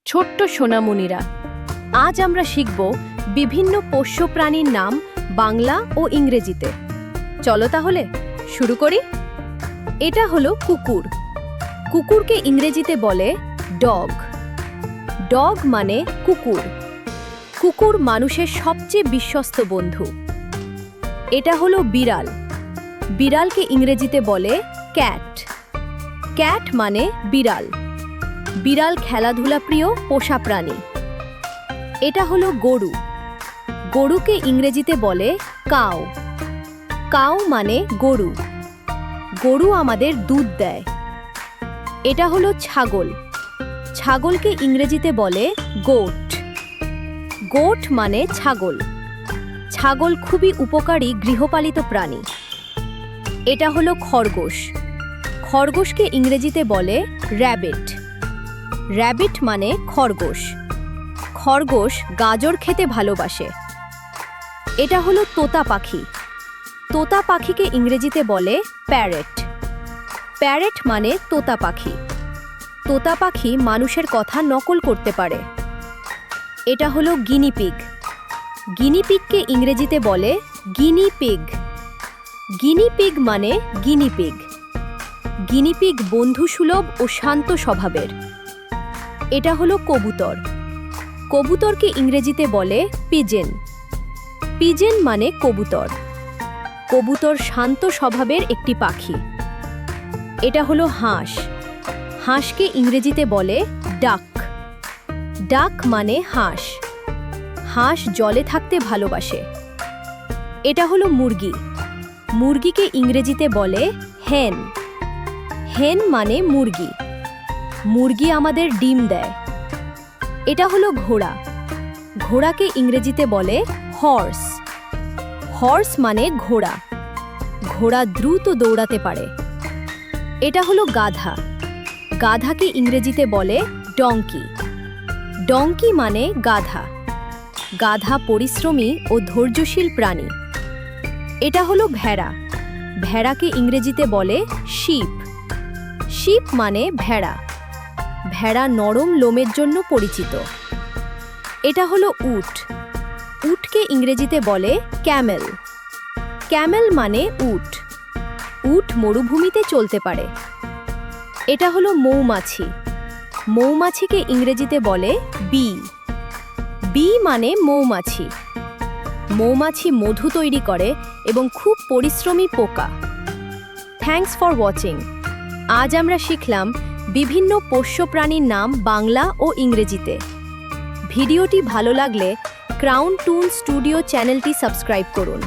ছোট্ট সোনামণিরা, আজ আমরা শিখব বিভিন্ন পোষ্য প্রাণীর নাম বাংলা ও ইংরেজিতে। চলো তাহলে শুরু করি। এটা হলো কুকুর। কুকুরকে ইংরেজিতে বলে ডগ। ডগ মানে কুকুর। কুকুর মানুষের সবচেয়ে বিশ্বস্ত বন্ধু। এটা হলো বিড়াল। বিড়ালকে ইংরেজিতে বলে ক্যাট। ক্যাট মানে বিড়াল। বিড়াল খেলাধুলা প্রিয় পোষা প্রাণী। এটা হলো গরু। গরুকে ইংরেজিতে বলে কাউ। কাউ মানে গরু। গরু আমাদের দুধ দেয়। এটা হলো ছাগল। ছাগলকে ইংরেজিতে বলে গোট। গোট মানে ছাগল। ছাগল খুবই উপকারী গৃহপালিত প্রাণী। এটা হলো খরগোশ। খরগোশকে ইংরেজিতে বলে র‍্যাবিট। র‍্যাবিট মানে খরগোশ। খরগোশ গাজর খেতে ভালোবাসে। এটা হলো তোতা পাখি। তোতা পাখিকে ইংরেজিতে বলে প্যারেট। প্যারেট মানে তোতা পাখি। তোতা পাখি মানুষের কথা নকল করতে পারে। এটা হলো গিনিপিগ। গিনিপিগকে ইংরেজিতে বলে গিনিপিগ। গিনিপিগ মানে গিনিপিগ। গিনিপিগ বন্ধুসুলভ ও শান্ত স্বভাবের। এটা হলো কবুতর। কবুতরকে ইংরেজিতে বলে পিজেন। পিজেন মানে কবুতর। কবুতর শান্ত স্বভাবের একটি পাখি। এটা হলো হাঁস। হাঁসকে ইংরেজিতে বলে ডাক। ডাক মানে হাঁস। হাঁস জলে থাকতে ভালোবাসে। এটা হলো মুরগি। মুরগিকে ইংরেজিতে বলে হেন। হেন মানে মুরগি। মুরগি আমাদের ডিম দেয়। এটা হলো ঘোড়া। ঘোড়াকে ইংরেজিতে বলে হর্স। হর্স মানে ঘোড়া। ঘোড়া দ্রুত দৌড়াতে পারে। এটা হলো গাধা। গাধাকে ইংরেজিতে বলে ডঙ্কি। ডঙ্কি মানে গাধা। গাধা পরিশ্রমী ও ধৈর্যশীল প্রাণী। এটা হলো ভেড়া। ভেড়াকে ইংরেজিতে বলে শিপ। শিপ মানে ভেড়া। ভেড়া নরম লোমের জন্য পরিচিত। এটা হলো উট। উটকে ইংরেজিতে বলে ক্যামেল। ক্যামেল মানে উট। উট মরুভূমিতে চলতে পারে। এটা হলো মৌমাছি। মৌমাছিকে ইংরেজিতে বলে বি। বি মানে মৌমাছি। মৌমাছি মধু তৈরি করে এবং খুব পরিশ্রমী পোকা। Thanks for watching. আজ আমরা শিখলাম বিভিন্ন পোষ্য প্রাণীর নাম বাংলা ও ইংরেজিতে। ভিডিওটি ভালো লাগলে ক্রাউন টুন স্টুডিও চ্যানেলটি সাবস্ক্রাইব করুন।